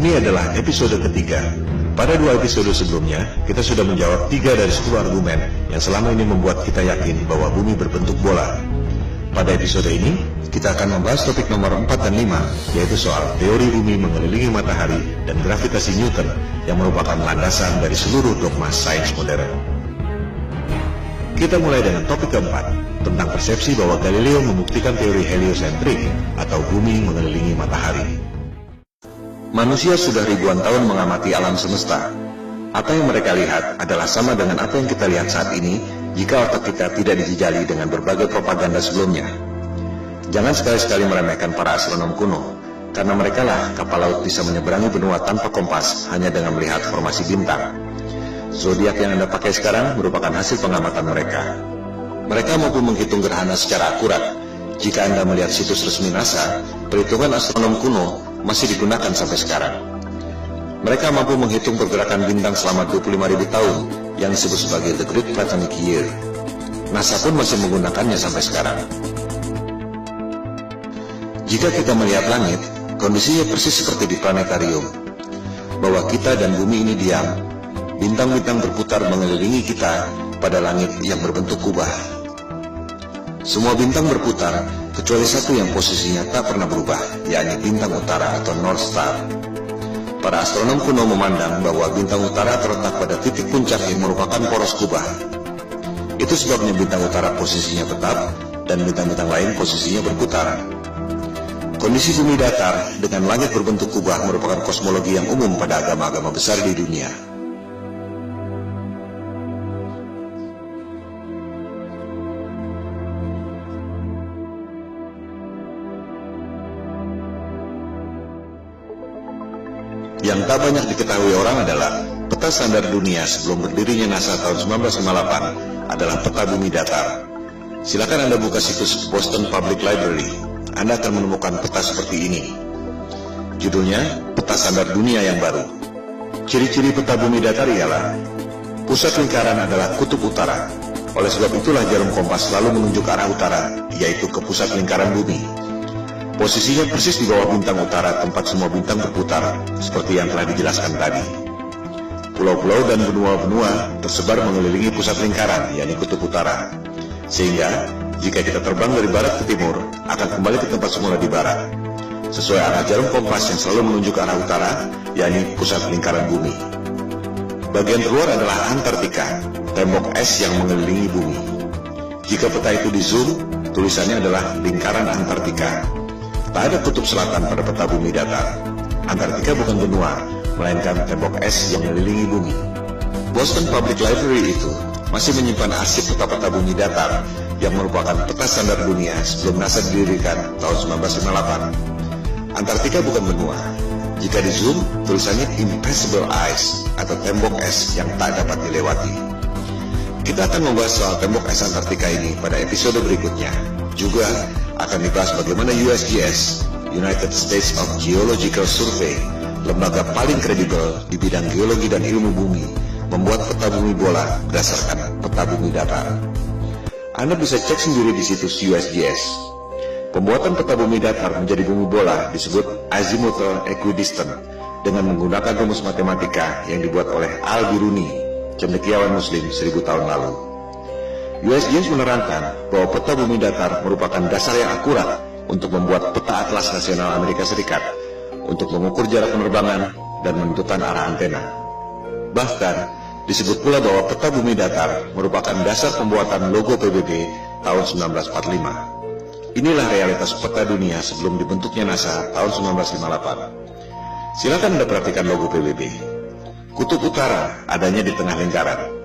Ini adalah episode ketiga. Pada 2 episode sebelumnya, kita sudah menjawab 3 dari 10 argumen yang selama ini membuat kita yakin bahwa bumi berbentuk bola. Pada episode ini, kita akan membahas topik nomor 4 dan 5, yaitu soal teori bumi mengelilingi matahari dan gravitasi Newton yang merupakan landasan dari seluruh dogma sains modern. Kita mulai dengan topik keempat, tentang persepsi bahwa Galileo membuktikan teori heliosentrik atau bumi mengelilingi matahari. Manusia sudah ribuan tahun mengamati alam semesta. Apa yang mereka lihat adalah sama dengan apa yang kita lihat saat ini jika otak kita tidak dijejali dengan berbagai propaganda sebelumnya. Jangan sekali-sekali meremehkan para astronom kuno, karena mereka lah kapal laut bisa menyeberangi benua tanpa kompas hanya dengan melihat formasi bintang. Zodiak yang Anda pakai sekarang merupakan hasil pengamatan mereka. Mereka mampu menghitung gerhana secara akurat. Jika Anda melihat situs resmi NASA, perhitungan astronom kuno masih digunakan sampai sekarang. Mereka mampu menghitung pergerakan bintang selama 25.000 tahun yang disebut sebagai The Great Platonic Year. NASA pun masih menggunakannya sampai sekarang. Jika kita melihat langit, kondisinya persis seperti di planetarium, bahwa kita dan bumi ini diam. Bintang-bintang berputar mengelilingi kita pada langit yang berbentuk kubah. Semua bintang berputar, kecuali satu yang posisinya tak pernah berubah, yakni bintang utara atau North Star. Para astronom kuno memandang bahwa bintang utara terletak pada titik puncak yang merupakan poros kubah. Itu sebabnya bintang utara posisinya tetap, dan bintang-bintang lain posisinya berputar. Kondisi bumi datar dengan langit berbentuk kubah merupakan kosmologi yang umum pada agama-agama besar di dunia. Yang tak banyak diketahui orang adalah peta standar dunia sebelum berdirinya NASA tahun 1958 adalah peta bumi datar. Silakan Anda buka situs Boston Public Library. Anda akan menemukan peta seperti ini. Judulnya, Peta Standar Dunia yang Baru. Ciri-ciri peta bumi datar ialah pusat lingkaran adalah kutub utara. Oleh sebab itulah jarum kompas selalu menunjuk arah utara, yaitu ke pusat lingkaran bumi. Posisinya persis di bawah bintang utara tempat semua bintang berputar, seperti yang telah dijelaskan tadi. Pulau-pulau dan benua-benua tersebar mengelilingi pusat lingkaran, yakni kutub utara. Sehingga, jika kita terbang dari barat ke timur, akan kembali ke tempat semula di barat, sesuai arah jarum kompas yang selalu menunjuk arah utara, yakni pusat lingkaran bumi. Bagian terluar adalah Antartika, tembok es yang mengelilingi bumi. Jika peta itu di zoom, tulisannya adalah lingkaran Antartika. Tak ada kutub selatan pada peta bumi datar. Antartika bukan benua, melainkan tembok es yang mengelilingi bumi. Boston Public Library itu masih menyimpan arsip peta-peta bumi datar yang merupakan peta standar dunia sebelum NASA didirikan tahun 1958. Antartika bukan benua. Jika di zoom, tulisannya Impassable Ice atau tembok es yang tak dapat dilewati. Kita akan membahas soal tembok es Antartika ini pada episode berikutnya. Juga akan dibahas bagaimana USGS, United States of Geological Survey, lembaga paling kredibel di bidang geologi dan ilmu bumi, membuat peta bumi bola berdasarkan peta bumi datar. Anda bisa cek sendiri di situs USGS. Pembuatan peta bumi datar menjadi bumi bola disebut azimuthal equidistant dengan menggunakan rumus matematika yang dibuat oleh Al-Biruni, cendekiawan Muslim 1000 tahun lalu. USGS menerangkan bahwa peta bumi datar merupakan dasar yang akurat untuk membuat peta atlas nasional Amerika Serikat untuk mengukur jarak penerbangan dan menentukan arah antena. Bahkan, disebut pula bahwa peta bumi datar merupakan dasar pembuatan logo PBB tahun 1945. Inilah realitas peta dunia sebelum dibentuknya NASA tahun 1958. Silakan Anda perhatikan logo PBB. Kutub utara adanya di tengah lingkaran.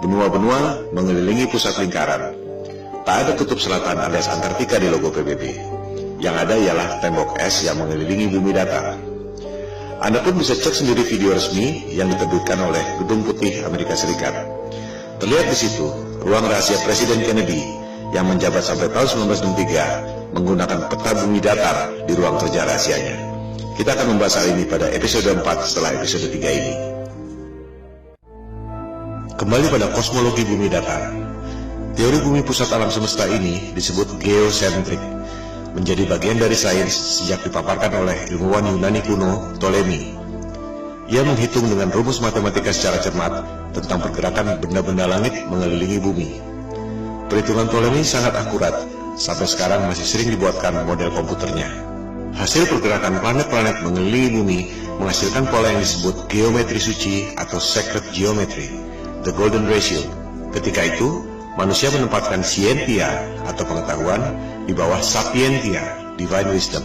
Benua-benua mengelilingi pusat lingkaran. Tak ada kutub selatan alias Antartika di logo PBB. Yang ada ialah tembok es yang mengelilingi bumi datar. Anda pun bisa cek sendiri video resmi yang diterbitkan oleh Gedung Putih Amerika Serikat. Terlihat di situ ruang rahasia Presiden Kennedy yang menjabat sampai tahun 1963 menggunakan peta bumi datar di ruang kerja rahasianya. Kita akan membahas hal ini pada episode 4 setelah episode 3 ini. Kembali pada kosmologi bumi datar. Teori bumi pusat alam semesta ini disebut geosentrik, menjadi bagian dari sains sejak dipaparkan oleh ilmuwan Yunani kuno Ptolemy Ia menghitung dengan rumus matematika secara cermat tentang pergerakan benda-benda langit mengelilingi bumi. Perhitungan Ptolemy sangat akurat, sampai sekarang masih sering dibuatkan model komputernya. Hasil pergerakan planet-planet mengelilingi bumi menghasilkan pola yang disebut geometri suci atau sacred geometry, the golden ratio. Ketika itu, manusia menempatkan scientia atau pengetahuan di bawah sapientia, divine wisdom.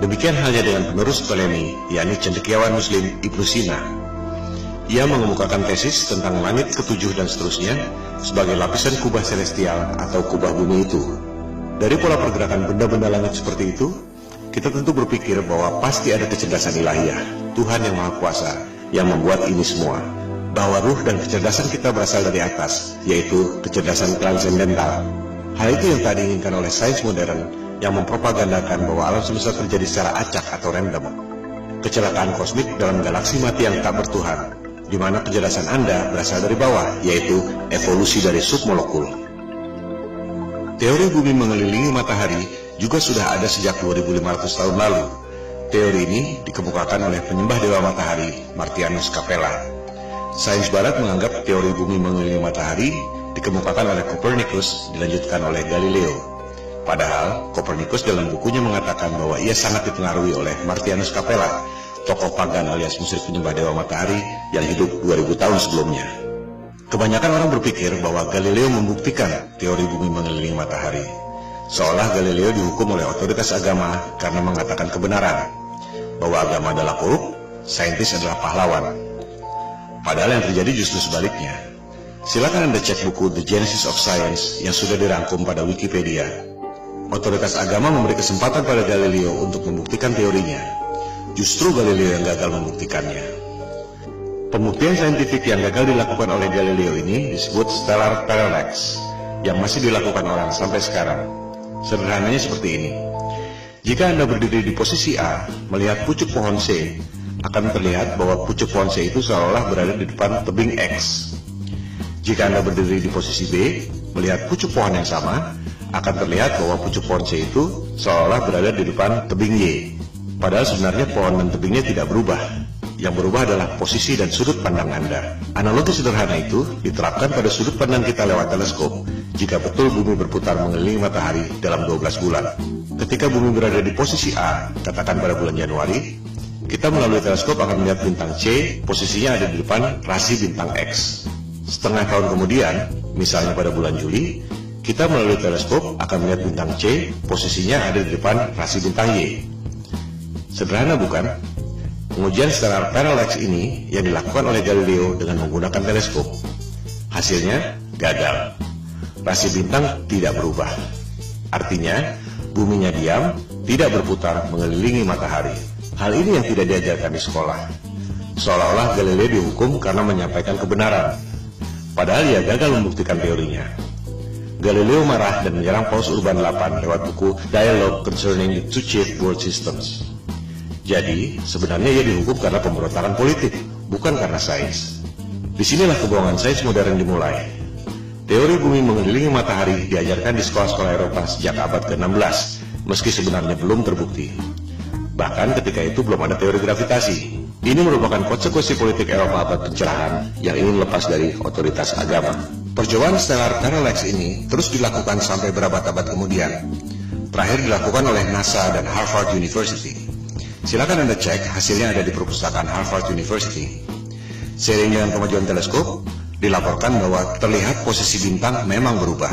Demikian halnya dengan penerus Ptolemy, yakni cendekiawan Muslim Ibnu Sina. Ia mengemukakan tesis tentang langit ketujuh dan seterusnya sebagai lapisan kubah celestial atau kubah bumi itu. Dari pola pergerakan benda-benda langit seperti itu, kita tentu berpikir bahwa pasti ada kecerdasan ilahiyah, Tuhan yang Maha Kuasa, yang membuat ini semua. Bahwa ruh dan kecerdasan kita berasal dari atas, yaitu kecerdasan transendental. Hal itu yang tak diinginkan oleh sains modern yang mempropagandakan bahwa alam semesta terjadi secara acak atau random. Kecelakaan kosmik dalam galaksi mati yang tak bertuhan, di mana kecerdasan Anda berasal dari bawah, yaitu evolusi dari submolekul. Teori bumi mengelilingi matahari juga sudah ada sejak 2500 tahun lalu. Teori ini dikemukakan oleh penyembah dewa matahari, Martianus Capella. Sains barat menganggap teori bumi mengelilingi matahari dikemukakan oleh Copernicus dilanjutkan oleh Galileo. Padahal Copernicus dalam bukunya mengatakan bahwa ia sangat dipengaruhi oleh Martianus Capella, tokoh pagan alias musyrik penyembah dewa matahari yang hidup 2000 tahun sebelumnya. Kebanyakan orang berpikir bahwa Galileo membuktikan teori bumi mengelilingi matahari. Seolah Galileo dihukum oleh otoritas agama karena mengatakan kebenaran, bahwa agama adalah korup, saintis adalah pahlawan. Padahal yang terjadi justru sebaliknya. Silakan Anda cek buku The Genesis of Science yang sudah dirangkum pada Wikipedia. Otoritas agama memberi kesempatan pada Galileo untuk membuktikan teorinya. Justru Galileo yang gagal membuktikannya. Pembuktian saintifik yang gagal dilakukan oleh Galileo ini disebut stellar parallax, yang masih dilakukan orang sampai sekarang. Sederhananya seperti ini. Jika Anda berdiri di posisi A, melihat pucuk pohon C, akan terlihat bahwa pucuk pohon C itu seolah berada di depan tebing X. Jika Anda berdiri di posisi B, melihat pucuk pohon yang sama, akan terlihat bahwa pucuk pohon C itu seolah berada di depan tebing Y. Padahal sebenarnya pohon dan tebingnya tidak berubah. Yang berubah adalah posisi dan sudut pandang Anda. Analogi sederhana itu diterapkan pada sudut pandang kita lewat teleskop, jika betul bumi berputar mengelilingi matahari dalam 12 bulan. Ketika bumi berada di posisi A, katakan pada bulan Januari, kita melalui teleskop akan melihat bintang C, posisinya ada di depan rasi bintang X. Setengah tahun kemudian, misalnya pada bulan Juli, kita melalui teleskop akan melihat bintang C, posisinya ada di depan rasi bintang Y. Sederhana bukan? Pengujian stellar parallax ini yang dilakukan oleh Galileo dengan menggunakan teleskop. Hasilnya gagal. Rasi bintang tidak berubah. Artinya, buminya diam, tidak berputar mengelilingi matahari. Hal ini yang tidak diajarkan di sekolah. Seolah-olah Galileo dihukum karena menyampaikan kebenaran. Padahal ia gagal membuktikan teorinya. Galileo marah dan menyerang Paus Urban VIII lewat buku Dialogue Concerning the Two Chief World Systems. Jadi, sebenarnya ia dihukum karena pemberontakan politik, bukan karena sains. Disinilah kebohongan sains modern dimulai. Teori bumi mengelilingi matahari diajarkan di sekolah-sekolah Eropa sejak abad ke-16, meski sebenarnya belum terbukti. Bahkan ketika itu belum ada teori gravitasi. Ini merupakan konsekuensi politik Eropa abad pencerahan yang ingin lepas dari otoritas agama. Percobaan stellar parallax ini terus dilakukan sampai berabad-abad kemudian. Terakhir dilakukan oleh NASA dan Harvard University. Silakan Anda cek, hasilnya ada di perpustakaan Harvard University. Seiring dengan kemajuan teleskop, dilaporkan bahwa terlihat posisi bintang memang berubah.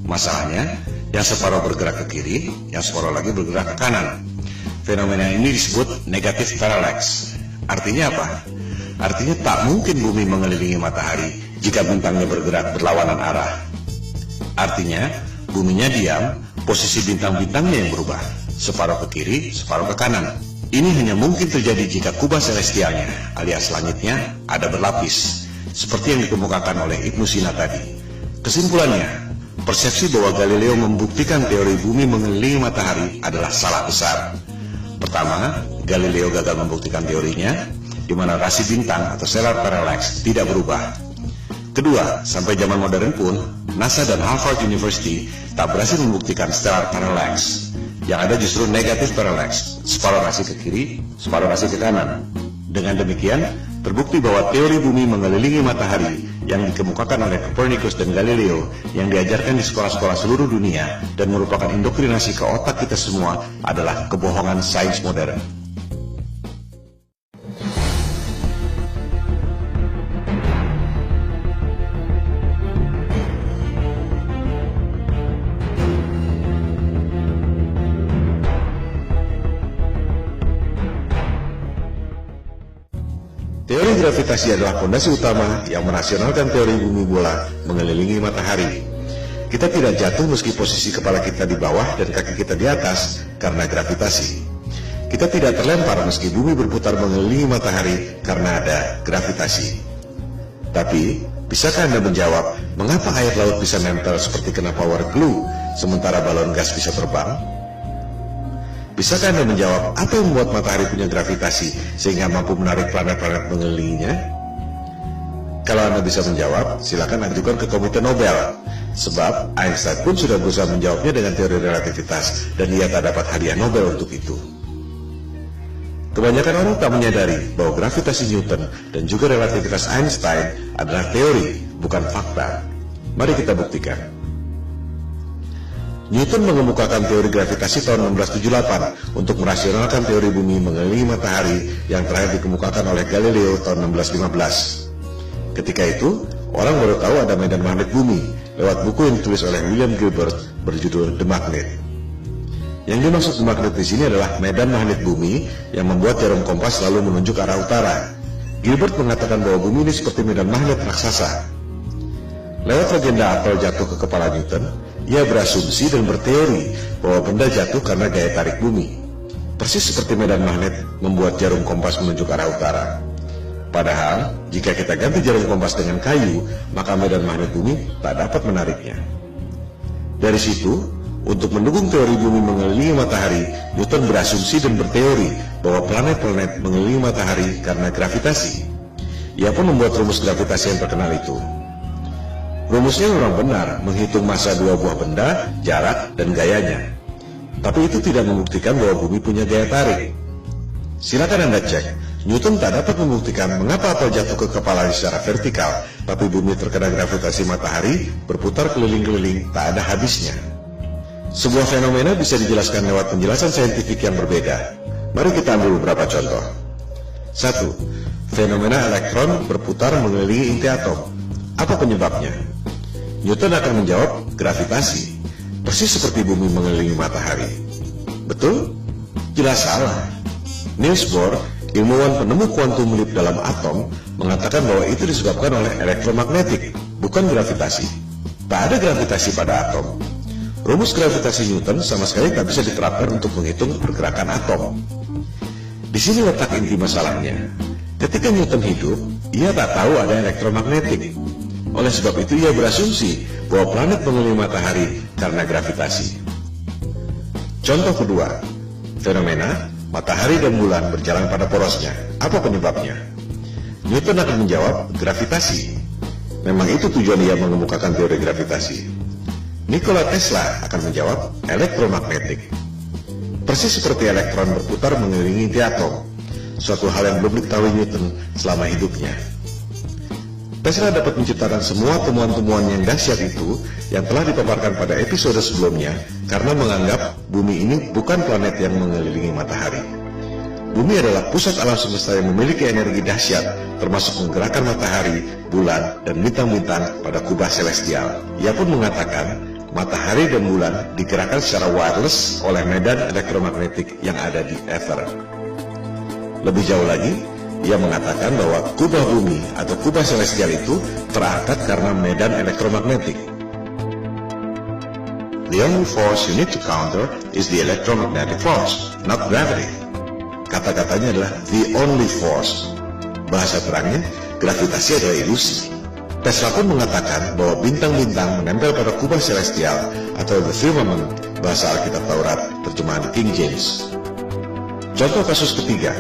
Masalahnya, yang separuh bergerak ke kiri, yang separuh lagi bergerak ke kanan. Fenomena ini disebut negative parallax. Artinya apa? Artinya tak mungkin bumi mengelilingi matahari jika bintangnya bergerak berlawanan arah. Artinya, buminya diam, posisi bintang-bintangnya yang berubah. Separuh ke kiri, separuh ke kanan. Ini hanya mungkin terjadi jika kubah celestialnya, alias langitnya, ada berlapis. Seperti yang dikemukakan oleh Ibnu Sina tadi. Kesimpulannya, persepsi bahwa Galileo membuktikan teori bumi mengelilingi matahari adalah salah besar. Pertama, Galileo gagal membuktikan teorinya, di mana rasi bintang atau stellar parallax tidak berubah. Kedua, sampai zaman modern pun, NASA dan Harvard University tak berhasil membuktikan stellar parallax. Yang ada justru negatif parallax, separuh rasi ke kiri, separuh rasi ke kanan. Dengan demikian, terbukti bahwa teori bumi mengelilingi matahari yang dikemukakan oleh Copernicus dan Galileo yang diajarkan di sekolah-sekolah seluruh dunia dan merupakan indoktrinasi ke otak kita semua adalah kebohongan sains modern. Teori gravitasi adalah fondasi utama yang merasionalkan teori bumi bola mengelilingi matahari. Kita tidak jatuh meski posisi kepala kita di bawah dan kaki kita di atas karena gravitasi. Kita tidak terlempar meski bumi berputar mengelilingi matahari karena ada gravitasi. Tapi, bisakah Anda menjawab mengapa air laut bisa nempel seperti kena power glue sementara balon gas bisa terbang? Bisakah Anda menjawab apa yang membuat matahari punya gravitasi sehingga mampu menarik planet-planet mengelilinginya? Kalau Anda bisa menjawab, silakan ajukan ke Komite Nobel. Sebab Einstein pun sudah berusaha menjawabnya dengan teori relativitas dan ia tak dapat hadiah Nobel untuk itu. Kebanyakan orang tak menyadari bahwa gravitasi Newton dan juga relativitas Einstein adalah teori, bukan fakta. Mari kita buktikan. Newton mengemukakan teori gravitasi tahun 1678 untuk merasionalkan teori bumi mengelilingi matahari yang terakhir dikemukakan oleh Galileo tahun 1615. Ketika itu, orang baru tahu ada medan magnet bumi lewat buku yang ditulis oleh William Gilbert berjudul The Magnet. Yang dimaksud The Magnet di sini adalah medan magnet bumi yang membuat jarum kompas selalu menunjuk arah utara. Gilbert mengatakan bahwa bumi ini seperti medan magnet raksasa. Lewat legenda apel jatuh ke kepala Newton, ia berasumsi dan berteori bahwa benda jatuh karena gaya tarik bumi. Persis seperti medan magnet membuat jarum kompas menunjuk arah utara. Padahal, jika kita ganti jarum kompas dengan kayu, maka medan magnet bumi tak dapat menariknya. Dari situ, untuk mendukung teori bumi mengelilingi matahari, Newton berasumsi dan berteori bahwa planet-planet mengelilingi matahari karena gravitasi. Ia pun membuat rumus gravitasi yang terkenal itu. Rumusnya memang benar, menghitung massa dua buah benda, jarak, dan gayanya. Tapi itu tidak membuktikan bahwa bumi punya gaya tarik. Silakan Anda cek, Newton tak dapat membuktikan mengapa apel jatuh ke kepalanya secara vertikal, tapi bumi terkena gravitasi matahari, berputar keliling-keliling, tak ada habisnya. Sebuah fenomena bisa dijelaskan lewat penjelasan saintifik yang berbeda. Mari kita ambil beberapa contoh. 1. Fenomena elektron berputar mengelilingi inti atom. Apa penyebabnya? Newton akan menjawab gravitasi, persis seperti bumi mengelilingi matahari. Betul? Jelas salah. Niels Bohr, ilmuwan penemu kuantum leap dalam atom, mengatakan bahwa itu disebabkan oleh elektromagnetik, bukan gravitasi. Tak ada gravitasi pada atom. Rumus gravitasi Newton sama sekali tak bisa diterapkan untuk menghitung pergerakan atom. Di sini letak inti masalahnya. Ketika Newton hidup, ia tak tahu ada elektromagnetik. Oleh sebab itu ia berasumsi bahwa planet mengelilingi matahari karena gravitasi. Contoh kedua, fenomena matahari dan bulan berjalan pada porosnya. Apa penyebabnya? Newton akan menjawab gravitasi. Memang itu tujuan ia mengemukakan teori gravitasi. Nikola Tesla akan menjawab elektromagnetik. Persis seperti elektron berputar mengelilingi inti atom, suatu hal yang belum diketahui Newton selama hidupnya. Tesla dapat menciptakan semua temuan-temuan yang dahsyat itu yang telah dipaparkan pada episode sebelumnya karena menganggap bumi ini bukan planet yang mengelilingi matahari. Bumi adalah pusat alam semesta yang memiliki energi dahsyat, termasuk menggerakkan matahari, bulan, dan bintang-bintang pada kubah celestial. Ia pun mengatakan matahari dan bulan digerakkan secara wireless oleh medan elektromagnetik yang ada di ether. Lebih jauh lagi, ia mengatakan bahwa kubah bumi atau kubah celestial itu terangkat karena medan elektromagnetik. The only force you need to counter is the electromagnetic force, not gravity. Kata-katanya adalah the only force. Bahasa terangnya, gravitasi adalah ilusi. Tesla pun mengatakan bahwa bintang-bintang menempel pada kubah celestial atau the firmament, bahasa Alkitab Taurat, terjemahan King James. Contoh kasus ketiga,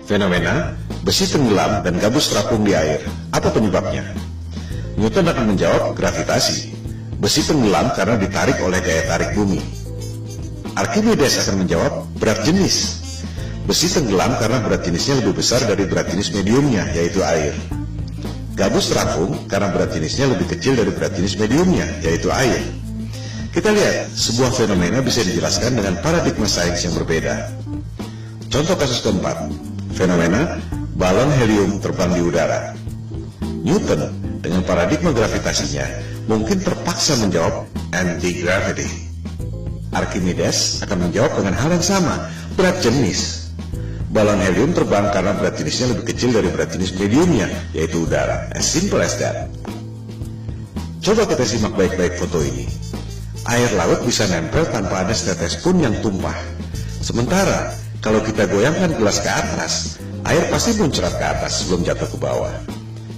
fenomena besi tenggelam dan gabus terapung di air. Apa penyebabnya? Newton akan menjawab gravitasi. Besi tenggelam karena ditarik oleh gaya tarik bumi. Archimedes akan menjawab berat jenis. Besi tenggelam karena berat jenisnya lebih besar dari berat jenis mediumnya, yaitu air. Gabus terapung karena berat jenisnya lebih kecil dari berat jenis mediumnya, yaitu air. Kita lihat, sebuah fenomena bisa dijelaskan dengan paradigma sains yang berbeda. Contoh kasus keempat, fenomena balon helium terbang di udara. Newton dengan paradigma gravitasinya mungkin terpaksa menjawab anti-gravity. Archimedes akan menjawab dengan hal yang sama, berat jenis. Balon helium terbang karena berat jenisnya lebih kecil dari berat jenis mediumnya, yaitu udara. As simple as that. Coba kita simak baik-baik foto ini. Air laut bisa nempel tanpa ada setetes pun yang tumpah. Sementara, kalau kita goyangkan gelas ke atas, air pasti muncrat ke atas sebelum jatuh ke bawah.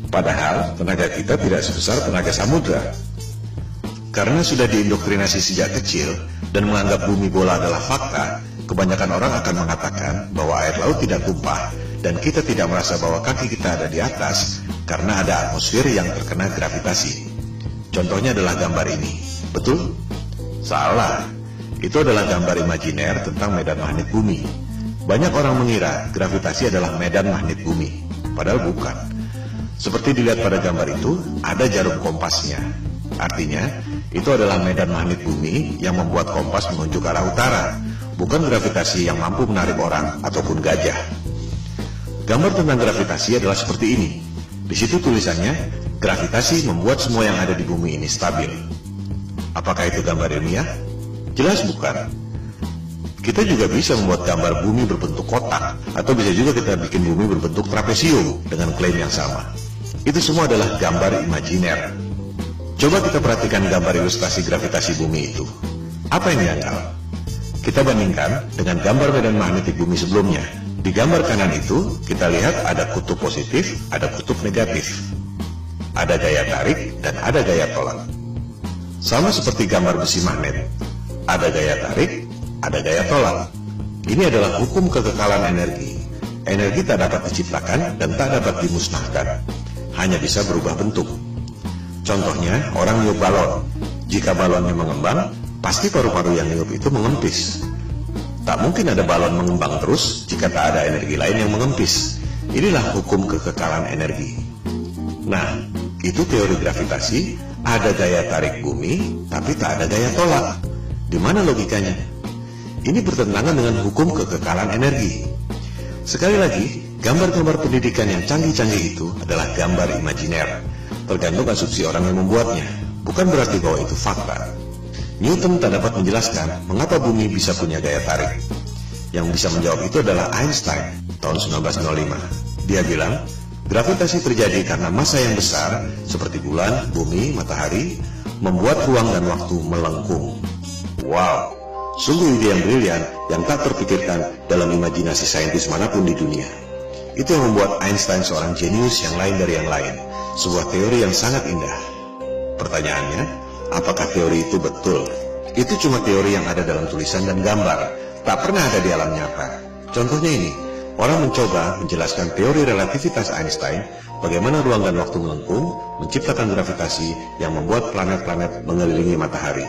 Padahal, tenaga kita tidak sebesar tenaga samudra. Karena sudah diindoktrinasi sejak kecil dan menganggap bumi bola adalah fakta, kebanyakan orang akan mengatakan bahwa air laut tidak tumpah dan kita tidak merasa bahwa kaki kita ada di atas karena ada atmosfer yang terkena gravitasi. Contohnya adalah gambar ini. Betul? Salah. Itu adalah gambar imajiner tentang medan magnet bumi. Banyak orang mengira gravitasi adalah medan magnet bumi, padahal bukan. Seperti dilihat pada gambar itu, ada jarum kompasnya. Artinya, itu adalah medan magnet bumi yang membuat kompas menunjuk arah utara, bukan gravitasi yang mampu menarik orang ataupun gajah. Gambar tentang gravitasi adalah seperti ini. Di situ tulisannya, gravitasi membuat semua yang ada di bumi ini stabil. Apakah itu gambar ilmiah? Jelas bukan. Kita juga bisa membuat gambar bumi berbentuk kotak, atau bisa juga kita bikin bumi berbentuk trapesium dengan klaim yang sama. Itu semua adalah gambar imajiner. Coba kita perhatikan gambar ilustrasi gravitasi bumi itu. Apa yang diangkat? Kita bandingkan dengan gambar medan magnetik bumi sebelumnya. Di gambar kanan itu, kita lihat ada kutub positif, ada kutub negatif. Ada gaya tarik, dan ada gaya tolak. Sama seperti gambar besi magnet. Ada gaya tarik, ada gaya tolak. Ini adalah hukum kekekalan energi. Energi tak dapat diciptakan dan tak dapat dimusnahkan. Hanya bisa berubah bentuk. Contohnya, orang niup balon. Jika balonnya mengembang, pasti paru-paru yang niup itu mengempis. Tak mungkin ada balon mengembang terus jika tak ada energi lain yang mengempis. Inilah hukum kekekalan energi. Nah, itu teori gravitasi, ada gaya tarik bumi, tapi tak ada gaya tolak. Di mana logikanya? Ini bertentangan dengan hukum kekekalan energi. Sekali lagi, gambar-gambar pendidikan yang canggih-canggih itu adalah gambar imajiner. Tergantung asumsi orang yang membuatnya, bukan berarti bahwa itu fakta. Newton tak dapat menjelaskan mengapa bumi bisa punya gaya tarik. Yang bisa menjawab itu adalah Einstein, tahun 1905. Dia bilang, gravitasi terjadi karena massa yang besar, seperti bulan, bumi, matahari, membuat ruang dan waktu melengkung. Wow, sungguh ide yang brilian yang tak terpikirkan dalam imajinasi saintis manapun di dunia. Itu yang membuat Einstein seorang jenius yang lain dari yang lain. Sebuah teori yang sangat indah. Pertanyaannya, apakah teori itu betul? Itu cuma teori yang ada dalam tulisan dan gambar, tak pernah ada di alam nyata. Contohnya ini, orang mencoba menjelaskan teori relativitas Einstein, bagaimana ruang dan waktu melengkung, menciptakan gravitasi yang membuat planet-planet mengelilingi matahari.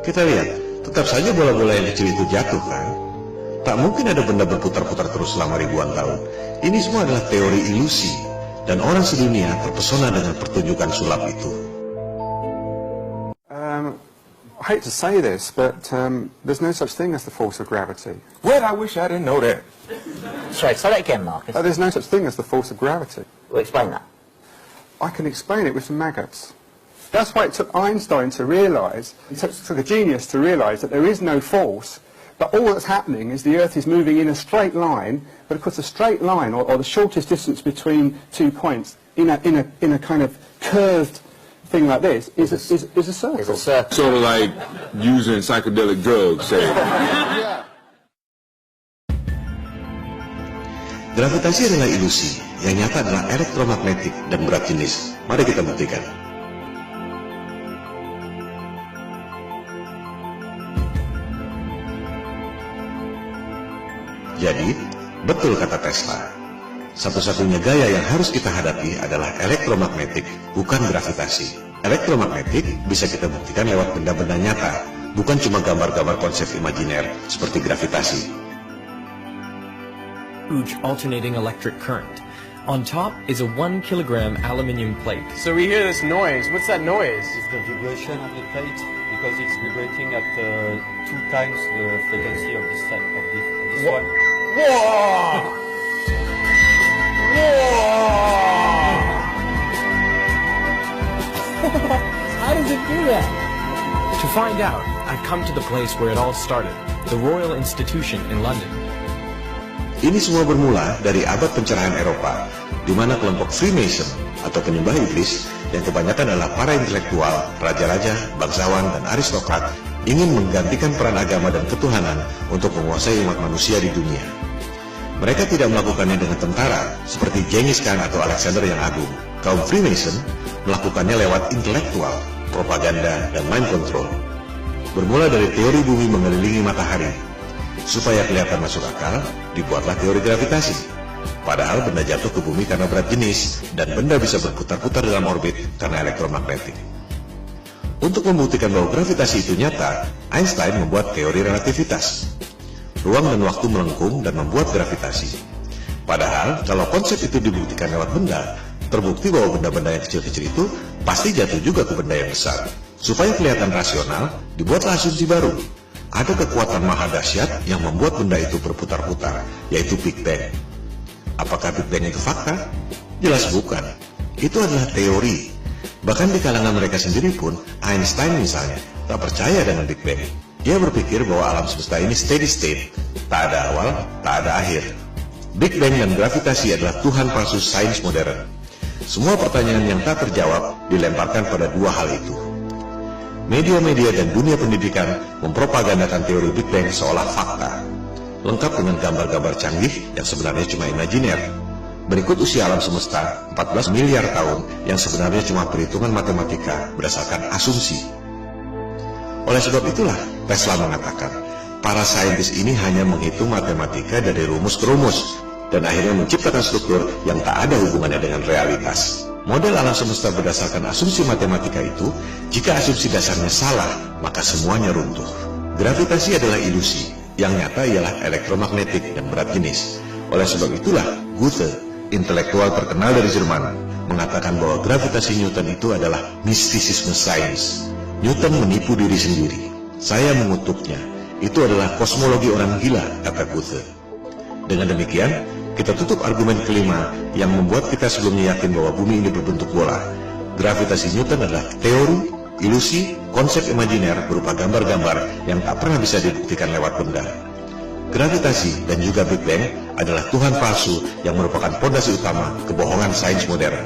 Kita lihat, tetap saja bola-bola yang kecil itu jatuh kan? Tak mungkin ada benda berputar-putar terus selama ribuan tahun. Ini semua adalah teori ilusi, dan orang sedunia terpesona dengan pertunjukan sulap itu. I hate to say this, but there's no such thing as the force of gravity. Well, I wish I didn't know that. Sorry, say that again, Marcus. There's no such thing as the force of gravity. Well, explain that. I can explain it with some maggots. That's why it took Einstein to realise, it took a genius to realise that there is no force, but all that's happening is the Earth is moving in a straight line, but of course a straight line, or the shortest distance between 2 points, in a kind of curved thing like this, is a circle. It's a circle. Sort of like using psychedelic drugs, say. Gravitasi adalah ilusi, yang nyata adalah elektromagnetik dan berat jenis. Mari kita buktikan. Jadi, betul kata Tesla. Satu-satunya gaya yang harus kita hadapi adalah elektromagnetik, bukan gravitasi. Elektromagnetik bisa kita buktikan lewat benda-benda nyata, bukan cuma gambar-gambar konsep imajiner seperti gravitasi. Huge alternating electric current. On top is a 1 kilogram aluminium plate. So we hear this noise. What's that noise? It's the vibration of the plate because it's vibrating at 2 times the frequency of this one. Whoa! How does it do that? To find out, I've come to the place where it all started, the Royal Institution in London. Ini semua bermula dari abad pencerahan Eropa, di mana kelompok Freemason atau penyembah iblis yang kebanyakan adalah para intelektual, raja-raja, bangsawan, dan aristokrat ingin menggantikan peran agama dan ketuhanan untuk menguasai umat manusia di dunia. Mereka tidak melakukannya dengan tentara seperti Genghis Khan atau Alexander yang Agung. Kaum Freemason melakukannya lewat intelektual, propaganda, dan mind control. Bermula dari teori bumi mengelilingi matahari. Supaya kelihatan masuk akal, dibuatlah teori gravitasi. Padahal benda jatuh ke bumi karena berat jenis, dan benda bisa berputar-putar dalam orbit karena elektromagnetik. Untuk membuktikan bahwa gravitasi itu nyata, Einstein membuat teori relativitas. Ruang dan waktu melengkung dan membuat gravitasi. Padahal, kalau konsep itu dibuktikan lewat benda, terbukti bahwa benda-benda yang kecil-kecil itu pasti jatuh juga ke benda yang besar. Supaya kelihatan rasional, dibuatlah asumsi baru. Ada kekuatan maha dahsyat yang membuat benda itu berputar-putar, yaitu Big Bang. Apakah Big Bang itu fakta? Jelas bukan. Itu adalah teori. Bahkan di kalangan mereka sendiri pun, Einstein misalnya, tak percaya dengan Big Bang. Dia berpikir bahwa alam semesta ini steady state, tak ada awal, tak ada akhir. Big Bang dan gravitasi adalah Tuhan palsu sains modern. Semua pertanyaan yang tak terjawab dilemparkan pada dua hal itu. Media-media dan dunia pendidikan mempropagandakan teori Big Bang seolah fakta, lengkap dengan gambar-gambar canggih yang sebenarnya cuma imajiner. Berikut usia alam semesta 14 miliar tahun yang sebenarnya cuma perhitungan matematika berdasarkan asumsi. Oleh sebab itulah Tesla mengatakan, para saintis ini hanya menghitung matematika dari rumus ke rumus, dan akhirnya menciptakan struktur yang tak ada hubungannya dengan realitas. Model alam semesta berdasarkan asumsi matematika itu, jika asumsi dasarnya salah, maka semuanya runtuh. Gravitasi adalah ilusi, yang nyata ialah elektromagnetik dan berat jenis. Oleh sebab itulah, Goethe, intelektual terkenal dari Jerman, mengatakan bahwa gravitasi Newton itu adalah mistisisme sains. Newton menipu diri sendiri. Saya mengutuknya. Itu adalah kosmologi orang gila, kata Goethe. Dengan demikian, kita tutup argumen kelima yang membuat kita sebelumnya yakin bahwa bumi ini berbentuk bola. Gravitasi Newton adalah teori, ilusi, konsep imajiner berupa gambar-gambar yang tak pernah bisa dibuktikan lewat benda. Gravitasi dan juga Big Bang adalah Tuhan palsu yang merupakan fondasi utama kebohongan sains modern.